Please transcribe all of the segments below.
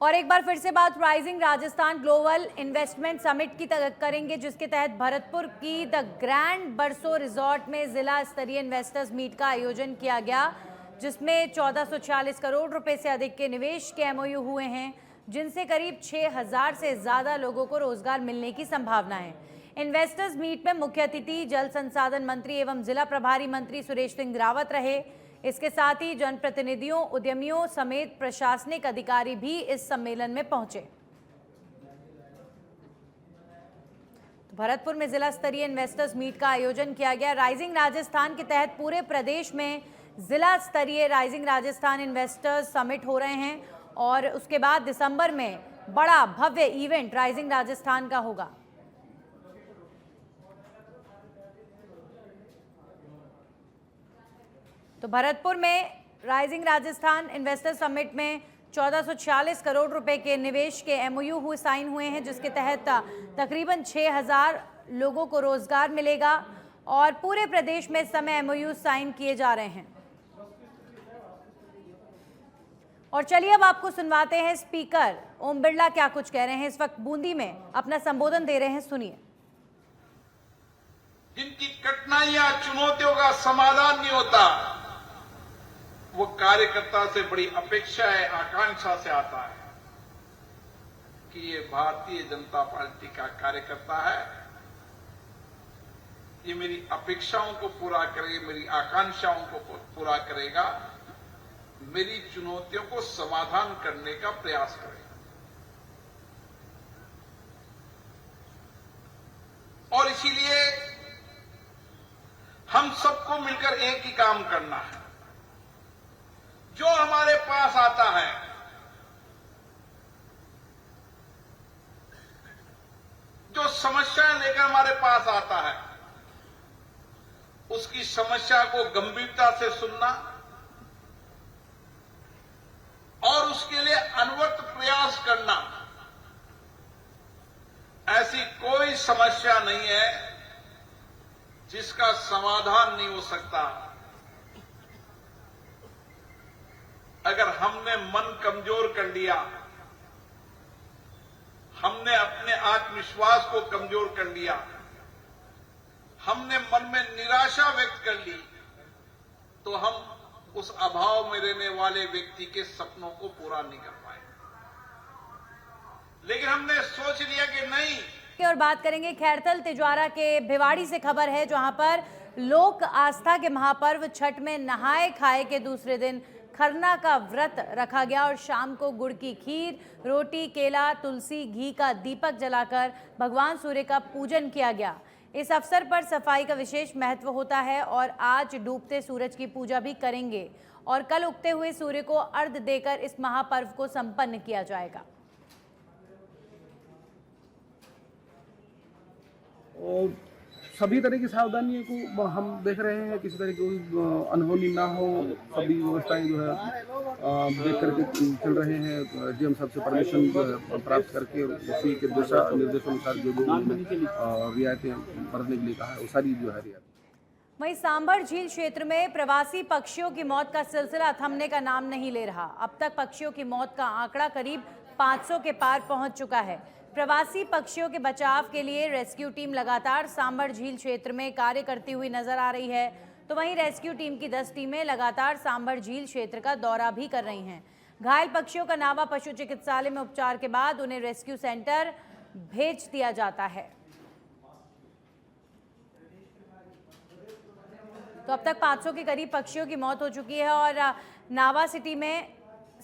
और एक बार फिर से बात rising Rajasthan global investment summit की करेंगे, जिसके तहत भरतपुर की द ग्रैंड बरसो रिजॉर्ट में जिला स्तरीय इन्वेस्टर्स मीट का आयोजन किया गया, जिसमें 1446 करोड़ रुपए से अधिक के निवेश के एमओयू हुए हैं, जिनसे करीब 6000 से ज्यादा लोगों को रोजगार मिलने की संभावना है। इन्वेस्टर्स मीट में मुख्य अतिथि जल संसाधन मंत्री एवं जिला प्रभारी मंत्री सुरेश सिंह रावत रहे। इसके साथ ही जनप्रतिनिधियों, उद्यमियों समेत प्रशासनिक अधिकारी भी इस सम्मेलन में पहुंचे। तो भरतपुर में जिला स्तरीय इन्वेस्टर्स मीट का आयोजन किया गया। राइजिंग राजस्थान के तहत पूरे प्रदेश में जिला स्तरीय राइजिंग राजस्थान इन्वेस्टर्स समिट हो रहे हैं और उसके बाद दिसंबर में बड़ा भव्य इवेंट राइजिंग राजस्थान का होगा। तो भरतपुर में राइजिंग राजस्थान इन्वेस्टर समिट में 1446 करोड़ रुपए के निवेश के एमओयू साइन हुए हैं, जिसके तहत तकरीबन 6000 लोगों को रोजगार मिलेगा और पूरे प्रदेश में इस समय एमओयू साइन किए जा रहे हैं। और चलिए अब आपको सुनवाते हैं स्पीकर ओम बिरला क्या कुछ कह रहे हैं। इस वक्त बूंदी में अपना संबोधन दे रहे हैं, सुनिए। जिनकी कठिनाइयां, चुनौतियों का समाधान नहीं होता, वो कार्यकर्ता से बड़ी अपेक्षा है, आकांक्षा से आता है कि ये भारतीय जनता पार्टी का कार्यकर्ता है, ये मेरी अपेक्षाओं को पूरा करेगा, मेरी आकांक्षाओं को पूरा करेगा, मेरी चुनौतियों को समाधान करने का प्रयास करेगा। और इसीलिए हम सबको मिलकर एक ही काम करना है। जो हमारे पास आता है, जो समस्याएं लेकर हमारे पास आता है, उसकी समस्या को गंभीरता से सुनना और उसके लिए अनवरत प्रयास करना। ऐसी कोई समस्या नहीं है जिसका समाधान नहीं हो सकता। अगर हमने मन कमजोर कर लिया, हमने अपने आत्मविश्वास को कमजोर कर लिया, हमने मन में निराशा व्यक्त कर ली, तो हम उस अभाव में रहने वाले व्यक्ति के सपनों को पूरा नहीं कर पाए। लेकिन हमने सोच लिया कि नहीं। और बात करेंगे खैरथल तिजवारा के भिवाड़ी से खबर है, जहां पर लोक आस्था के महापर्व छठ में नहाए खाए के दूसरे दिन खरना का व्रत रखा गया और शाम को गुड़ की खीर, रोटी, केला, तुलसी, घी का दीपक जलाकर भगवान सूर्य का पूजन किया गया। इस अवसर पर सफाई का विशेष महत्व होता है और आज डूबते सूरज की पूजा भी करेंगे और कल उगते हुए सूर्य को अर्घ्य देकर इस महापर्व को संपन्न किया जाएगा। और सभी तरह की सावधानियों को हम देख रहे हैं, किसी तरह की अनहोनी ना हो, सभी व्यवस्थाएं जो है देख करके चल रहे हैं। जीएम साहब से परमिशन प्राप्त करके उसी के दिशा निर्देशानुसार जो रियायतें बरतने के लिए कहा है, वो सारी जो है रियायत। वहीं सांभर झील क्षेत्र में प्रवासी पक्षियों की मौत का सिलसिला थमने का नाम नहीं ले रहा। अब तक पक्षियों की मौत का आंकड़ा करीब 500 के पार पहुंच चुका है। प्रवासी पक्षियों के बचाव के लिए रेस्क्यू टीम लगातार सांभर झील क्षेत्र में कार्य करती हुई नजर आ रही है। तो वहीं रेस्क्यू टीम की 10 टीमें लगातार सांभर झील क्षेत्र का दौरा भी कर रही हैं। घायल पक्षियों का नावा पशु चिकित्सालय में उपचार के बाद उन्हें रेस्क्यू सेंटर भेज दिया जाता है। तो अब तक 500 के करीब पक्षियों की मौत हो चुकी है और नावा सिटी में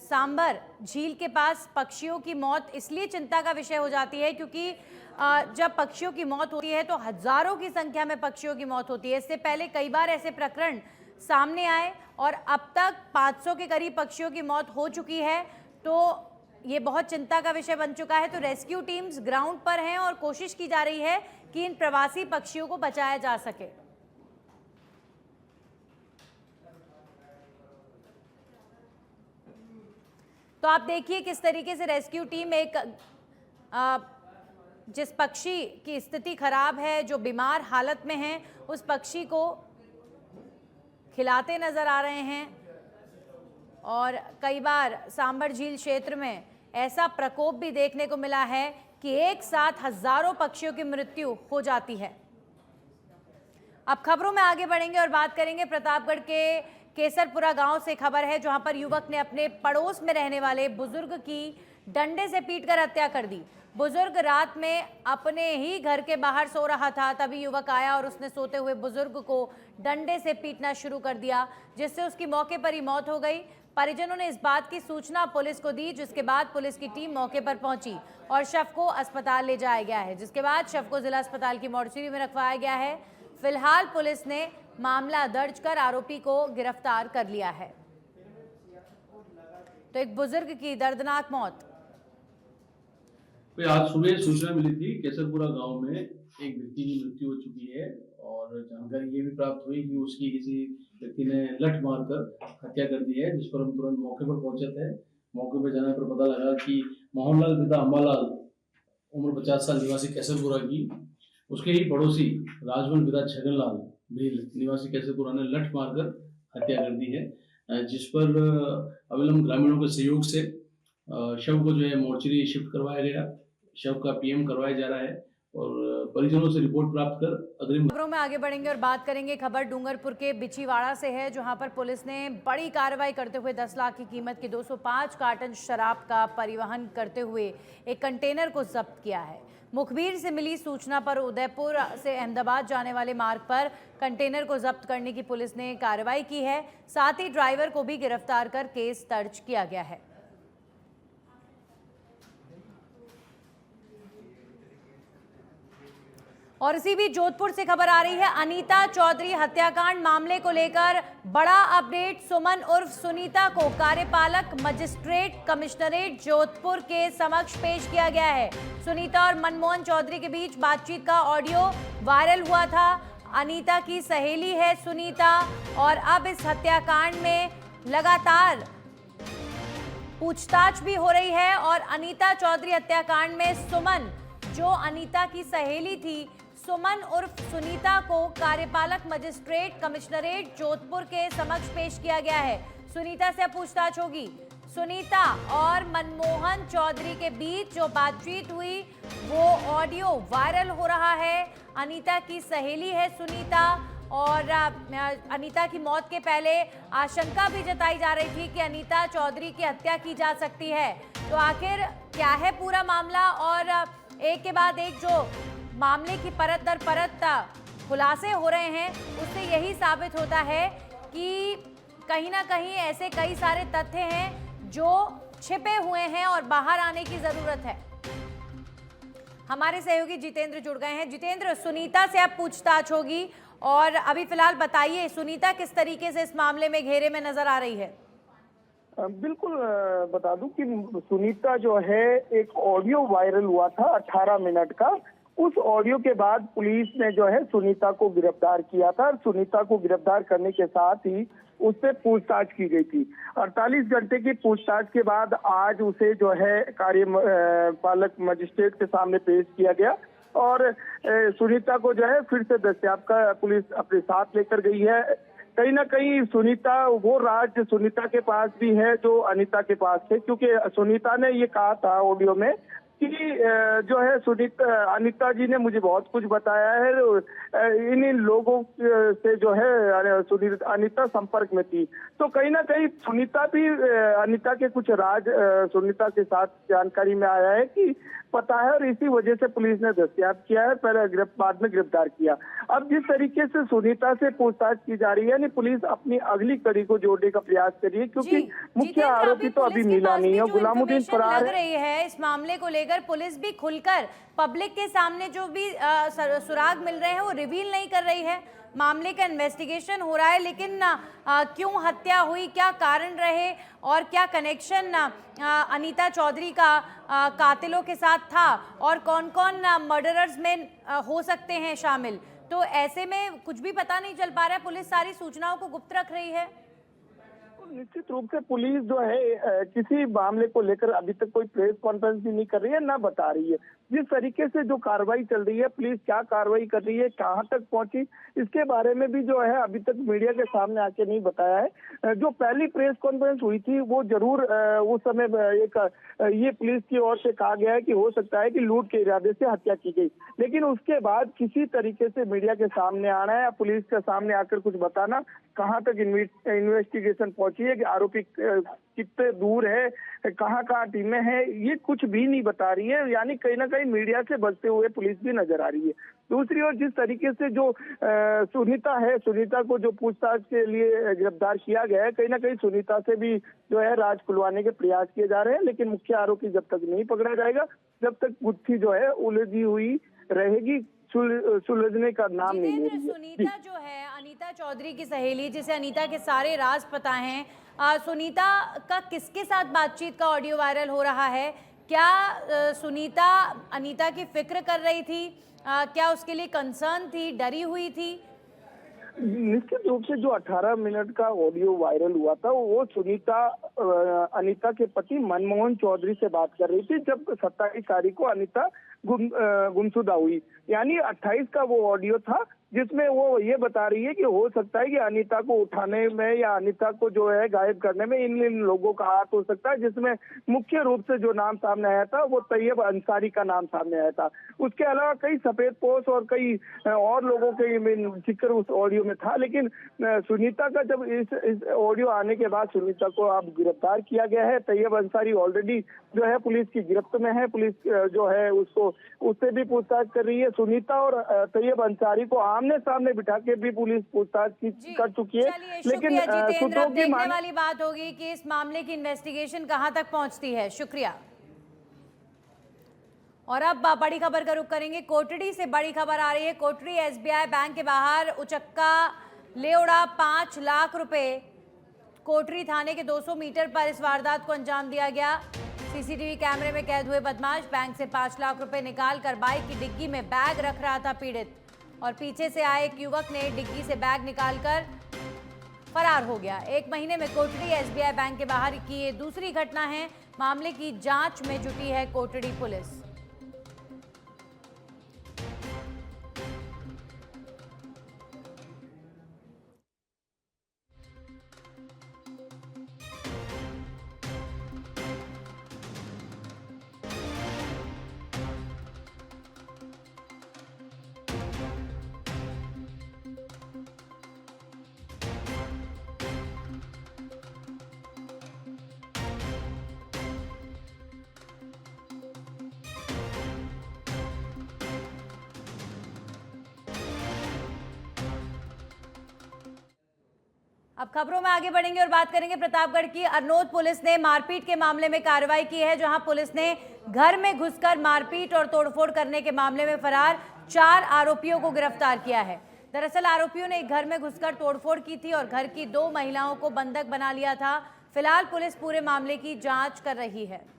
सांभर झील के पास पक्षियों की मौत इसलिए चिंता का विषय हो जाती है क्योंकि जब पक्षियों की मौत होती है तो हजारों की संख्या में पक्षियों की मौत होती है। इससे पहले कई बार ऐसे प्रकरण सामने आए और अब तक 500 के करीब पक्षियों की मौत हो चुकी है। तो ये बहुत चिंता का विषय बन चुका है। तो रेस्क्यू टीम्स ग्राउंड पर हैं और कोशिश की जा रही है कि इन प्रवासी पक्षियों को बचाया जा सके। तो आप देखिए किस तरीके से रेस्क्यू टीम एक जिस पक्षी की स्थिति खराब है, जो बीमार हालत में है, उस पक्षी को खिलाते नजर आ रहे हैं। और कई बार सांभर झील क्षेत्र में ऐसा प्रकोप भी देखने को मिला है कि एक साथ हजारों पक्षियों की मृत्यु हो जाती है। अब खबरों में आगे बढ़ेंगे और बात करेंगे प्रतापगढ़ के केसरपुरा गांव से। खबर है जहां पर युवक ने अपने पड़ोस में रहने वाले बुजुर्ग की डंडे से पीटकर हत्या कर दी। बुजुर्ग रात में अपने ही घर के बाहर सो रहा था, तभी युवक आया और उसने सोते हुए बुजुर्ग को डंडे से पीटना शुरू कर दिया, जिससे उसकी मौके पर ही मौत हो गई। परिजनों ने इस बात की सूचना पुलिस को दी, जिसके बाद पुलिस की टीम मौके पर पहुंची और शव को अस्पताल ले जाया गया है, जिसके बाद शव को जिला अस्पताल की मोर्चरी में रखवाया गया है। फिलहाल पुलिस ने मामला दर्ज कर आरोपी को गिरफ्तार कर लिया है। तो एक बुजुर्ग की दर्दनाक मौत। आज सुबह सूचना मिली थी केसरपुरा गांव में एक व्यक्ति की मृत्यु हो चुकी है और जानकारी ये भी प्राप्त हुई कि उसकी किसी व्यक्ति ने लठ मारकर हत्या कर दी है, जिस पर हम तुरंत मौके पर पहुंचे थे। मौके पर जाने पर पता लगा कि मोहनलाल पिता अम्बालाल उम्र 50 साल निवासी केसरपुरा की, उसके ही पड़ोसी राजवन पिता छगनलाल भील निवासी केसरपुरा ने लठ मारकर हत्या कर दी है, जिस पर अविलंब ग्रामीणों के सहयोग से शव को जो है मोर्चरी शिफ्ट करवाया गया। शव का पीएम करवाया जा रहा है और परिजनों से रिपोर्ट प्राप्त कर अग्रिम खबरों में आगे बढ़ेंगे और बात करेंगे। खबर डूंगरपुर के बिछीवाड़ा से है, जहां पर पुलिस ने बड़ी कार्रवाई करते हुए 10 लाख की कीमत की 205 कार्टन शराब का परिवहन करते हुए एक कंटेनर को जब्त किया है। मुखबिर से मिली सूचना पर उदयपुर से अहमदाबाद जाने वाले मार्ग पर कंटेनर को जब्त करने की पुलिस ने कार्रवाई की है। साथ ही ड्राइवर को भी गिरफ्तार कर केस दर्ज किया गया है। और इसी बीच जोधपुर से खबर आ रही है, अनीता चौधरी हत्याकांड मामले को लेकर बड़ा अपडेट। सुमन उर्फ सुनीता को कार्यपालक मजिस्ट्रेट कमिश्नरेट जोधपुर के समक्ष पेश किया गया है। सुनीता और मनमोहन चौधरी के बीच बातचीत का ऑडियो वायरल हुआ था। अनीता की सहेली है सुनीता और अब इस हत्याकांड में लगातार पूछताछ भी हो रही है। और अनीता चौधरी हत्याकांड में सुमन, जो अनीता की सहेली थी, सुमन उर्फ सुनीता को कार्यपालक मजिस्ट्रेट कमिश्नरेट जोधपुर के समक्ष पेश किया गया है। सुनीता से अब पूछताछ होगी। सुनीता और मनमोहन चौधरी के बीच जो बातचीत हुई वो ऑडियो वायरल हो रहा है। अनीता की सहेली है सुनीता और अनीता की मौत के पहले आशंका भी जताई जा रही थी कि अनीता चौधरी की हत्या की जा सकती है। तो आखिर क्या है पूरा मामला, और एक के बाद एक जो मामले की परत दर परत खुलासे हो रहे हैं, उससे यही साबित होता है कि कहीं ना कहीं ऐसे कई सारे तथ्य हैं जो छिपे हुए हैं और बाहर आने की जरूरत है। हमारे सहयोगी जितेंद्र जुड़ गए हैं। जितेंद्र, सुनीता से अब पूछताछ होगी और अभी फिलहाल बताइए सुनीता किस तरीके से इस मामले में घेरे में नजर आ रही है? बिल्कुल बता दूं कि सुनीता जो है, एक ऑडियो वायरल हुआ था 18 मिनट का। उस ऑडियो के बाद पुलिस ने जो है सुनीता को गिरफ्तार किया था और सुनीता को गिरफ्तार करने के साथ ही उससे पूछताछ की गई थी। 48 घंटे की पूछताछ के बाद आज उसे जो है कार्यपालक मजिस्ट्रेट के सामने पेश किया गया और सुनीता को जो है फिर से दस्तयाब का पुलिस अपने साथ लेकर गई है। कहीं ना कहीं सुनीता, वो राज सुनीता के पास भी है जो अनीता के पास है, क्योंकि सुनीता ने ये कहा था ऑडियो में कि जो है अनीता जी ने मुझे बहुत कुछ बताया है, इन लोगों से जो है अनीता संपर्क में थी। तो कहीं ना कहीं सुनीता भी अनीता के कुछ राज सुनीता के साथ जानकारी में आया है कि पता है और इसी वजह से पुलिस ने दस्तयाब किया है, पहले बाद में गिरफ्तार किया। अब जिस तरीके से सुनीता से पूछताछ की जा रही है, यानी पुलिस अपनी अगली कड़ी को जोड़ने का प्रयास कर रही है, क्योंकि मुख्य आरोपी तो अभी मिला नहीं है, गुलामुद्दीन फरार लग रही है। इस मामले को लेकर पुलिस भी खुलकर पब्लिक के सामने जो भी सुराग मिल रहे हैं वो रिवील नहीं कर रही है। मामले का इन्वेस्टिगेशन हो रहा है, लेकिन क्यों हत्या हुई, क्या कारण रहे और क्या कनेक्शन अनीता चौधरी का कातिलों के साथ था और कौन कौन मर्डरर्स में हो सकते हैं शामिल, तो ऐसे में कुछ भी पता नहीं चल पा रहा है। पुलिस सारी सूचनाओं को गुप्त रख रही है। निश्चित रूप से पुलिस जो है किसी मामले को लेकर अभी तक कोई प्रेस कॉन्फ्रेंस भी नहीं कर रही है, ना बता रही है। जिस तरीके से जो कार्रवाई चल रही है, पुलिस क्या कार्रवाई कर रही है, कहां तक पहुंची, इसके बारे में भी जो है अभी तक मीडिया के सामने आके नहीं बताया है। जो पहली प्रेस कॉन्फ्रेंस हुई थी वो जरूर उस समय एक ये पुलिस की ओर से कहा गया है कि हो सकता है कि लूट के इरादे से हत्या की गई, लेकिन उसके बाद किसी तरीके से मीडिया के सामने आना है या पुलिस के सामने आकर कुछ बताना, कहां तक इन्वेस्टिगेशन पहुंची है, कि आरोपी कितने दूर है, कहां टीमें हैं, ये कुछ भी नहीं बता रही है। यानी कहीं ना कहीं मीडिया से बचते हुए पुलिस भी नजर आ रही है। दूसरी ओर जिस तरीके से जो सुनीता है, सुनीता को जो पूछताछ के लिए गिरफ्तार किया गया है, कहीं ना कहीं सुनीता से भी जो है राज खुलवाने के प्रयास किए जा रहे हैं, लेकिन मुख्य आरोपी जब तक नहीं पकड़ा जाएगा, जब तक गुत्थी जो है उलझी हुई रहेगी, सुलझने का नाम नहीं ले रही है। सुनीता जो है अनीता चौधरी की सहेली, जिसे अनीता के सारे राज पता हैं, सुनीता का किसके साथ बातचीत का ऑडियो वायरल हो रहा है? क्या सुनीता अनीता की फिक्र कर रही थी? क्या उसके लिए कंसर्न थी, डरी हुई थी? निश्चित रूप से जो 18 मिनट का ऑडियो वायरल हुआ था वो सुनीता अनीता के पति मनमोहन चौधरी से बात कर रही थी, जब 27 तारीख को अनीता गुमशुदा हुई। यानी 28 का वो ऑडियो था जिसमें वो ये बता रही है कि हो सकता है कि अनीता को उठाने में या अनीता को जो है गायब करने में इन लोगों का हाथ हो सकता है, जिसमें मुख्य रूप से जो नाम सामने आया था वो तैयब अंसारी का नाम सामने आया था। उसके अलावा कई सफेद पोश और कई और लोगों के जिक्र उस ऑडियो में था, लेकिन सुनीता का जब इस ऑडियो आने के बाद सुनीता को अब गिरफ्तार किया गया है। तैयब अंसारी ऑलरेडी जो है पुलिस की गिरफ्त में है, पुलिस जो है उससे भी पूछताछ कर रही है। सुनीता और तैयब अंसारी को आमने सामने बिठा के भी पुलिस पूछताछ कर चुकी है, लेकिन सूत्रों की देखने वाली बात होगी कि इस मामले की इन्वेस्टिगेशन कहां तक पहुंचती है। शुक्रिया। और अब बड़ी खबर का रुख करेंगे। कोटड़ी से बड़ी खबर आ रही है। कोटड़ी एसबीआई बैंक के बाहर उचक्का ले उड़ा 5 लाख रुपए। कोटड़ी थाने के 200 मीटर पर इस वारदात को अंजाम दिया गया। सीसीटीवी कैमरे में कैद हुए बदमाश बैंक से 5 लाख रुपए निकाल कर बाइक की डिग्गी में बैग रख रहा था पीड़ित, और पीछे से आए एक युवक ने डिग्गी से बैग निकालकर फरार हो गया। 1 महीने में कोटड़ी एसबीआई बैंक के बाहर की ये दूसरी घटना है। मामले की जांच में जुटी है कोटड़ी पुलिस। अब खबरों में आगे बढ़ेंगे और बात करेंगे प्रतापगढ़ की। अरनोद पुलिस ने मारपीट के मामले में कार्रवाई की है, जहां पुलिस ने घर में घुसकर मारपीट और तोड़फोड़ करने के मामले में फरार 4 आरोपियों को गिरफ्तार किया है। दरअसल आरोपियों ने एक घर में घुसकर तोड़फोड़ की थी और घर की 2 महिलाओं को बंधक बना लिया था। फिलहाल पुलिस पूरे मामले की जांच कर रही है।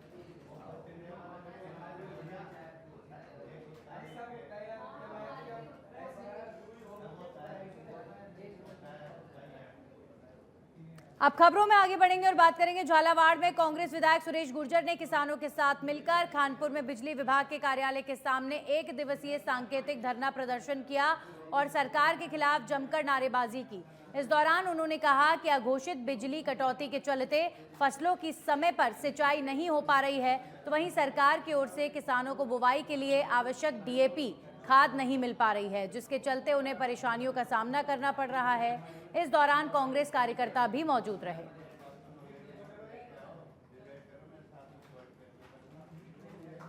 अब खबरों में आगे बढ़ेंगे और बात करेंगे झालावाड़ में। कांग्रेस विधायक सुरेश गुर्जर ने किसानों के साथ मिलकर खानपुर में बिजली विभाग के कार्यालय के सामने 1 दिवसीय सांकेतिक धरना प्रदर्शन किया और सरकार के खिलाफ जमकर नारेबाजी की। इस दौरान उन्होंने कहा कि अघोषित बिजली कटौती के चलते फसलों की समय पर सिंचाई नहीं हो पा रही है, तो वहीं सरकार की ओर से किसानों को बुवाई के लिए आवश्यक डीएपी खाद नहीं मिल पा रही है, जिसके चलते उन्हें परेशानियों का सामना करना पड़ रहा है। इस दौरान कांग्रेस कार्यकर्ता भी मौजूद रहे।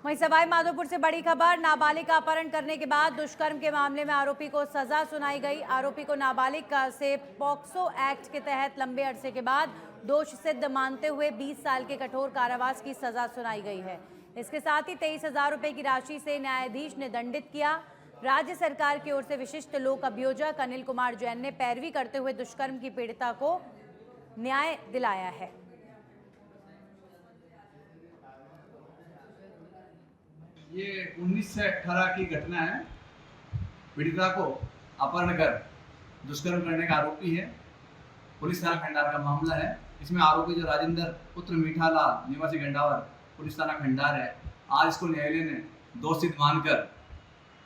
वहीं सवाई माधोपुर से बड़ी खबर। नाबालिग का अपहरण करने के बाद दुष्कर्म के मामले में आरोपी को सजा सुनाई गई। आरोपी को नाबालिग से पॉक्सो एक्ट के तहत लंबे अरसे के बाद दोष सिद्ध मानते हुए 20 साल के कठोर कारावास की सजा सुनाई गई है। इसके साथ ही 23,000 रुपए की राशि से न्यायाधीश ने दंडित किया। राज्य सरकार की ओर से विशिष्ट लोक अभियोजक अनिल कुमार जैन ने पैरवी करते हुए दुष्कर्म की पीड़िता को न्याय दिलाया है। ये 19 से 18 की घटना है। पीड़िता को अपहरण कर दुष्कर्म करने का आरोपी है। पुलिस थाना खंडार का मामला है। इसमें आरोपी जो राजेंद्र पुत्र मीठालाल निवासी गंडावर पुलिस थाना खंडार है, आज इसको न्यायालय ने दोषित मानकर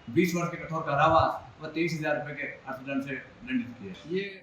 20 वर्ष के कठोर कारावास व 23,000 रुपए के अर्थदंड से दंडित किया। ये